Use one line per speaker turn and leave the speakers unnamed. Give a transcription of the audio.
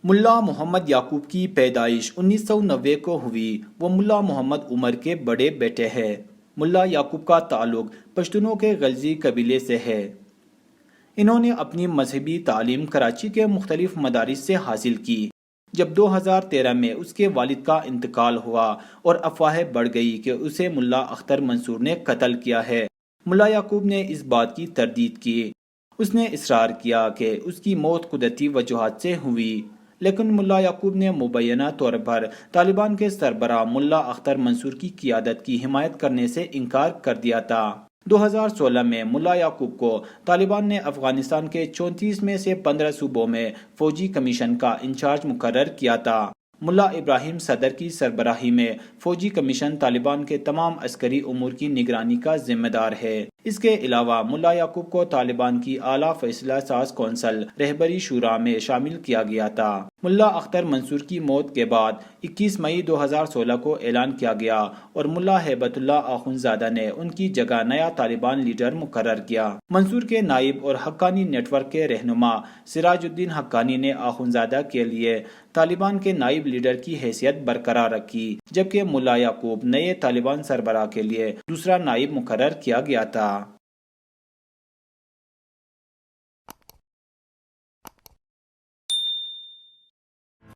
ملا محمد یعقوب کی پیدائش 1990 کو ہوئی۔ وہ ملا محمد عمر کے بڑے بیٹے ہیں۔ ملا یعقوب کا تعلق پشتونوں کے غلزی قبیلے سے ہے۔ انہوں نے اپنی مذہبی تعلیم کراچی کے مختلف مدارس سے حاصل کی۔ جب 2013 میں اس کے والد کا انتقال ہوا اور افواہیں بڑھ گئی کہ اسے ملا اختر منصور نے قتل کیا ہے، ملا یعقوب نے اس بات کی تردید کی۔ اس نے اصرار کیا کہ اس کی موت قدرتی وجوہات سے ہوئی، لیکن ملا یعقوب نے مبینہ طور پر طالبان کے سربراہ ملا اختر منصور کی قیادت کی حمایت کرنے سے انکار کر دیا تھا۔ 2016 میں ملا یعقوب کو طالبان نے افغانستان کے 34 میں سے 15 صوبوں میں فوجی کمیشن کا انچارج مقرر کیا تھا۔ ملا ابراہیم صدر کی سربراہی میں فوجی کمیشن طالبان کے تمام عسکری امور کی نگرانی کا ذمہ دار ہے۔ اس کے علاوہ ملا یعقوب کو طالبان کی اعلیٰ فیصلہ ساز کونسل رہبری شورا میں شامل کیا گیا تھا۔ ملا اختر منصور کی موت کے بعد 21 مئی 2016 کو اعلان کیا گیا اور ملا ہیبت اللہ آخونزادہ نے ان کی جگہ نیا طالبان لیڈر مقرر کیا۔ منصور کے نائب اور حقانی نیٹ ورک کے رہنما سراج الدین حقانی نے آخونزادہ کے لیے طالبان کے نائب لیڈر کی حیثیت برقرار رکھی، جبکہ ملا یعقوب نئے طالبان سربراہ کے لیے دوسرا نائب مقرر کیا گیا تھا۔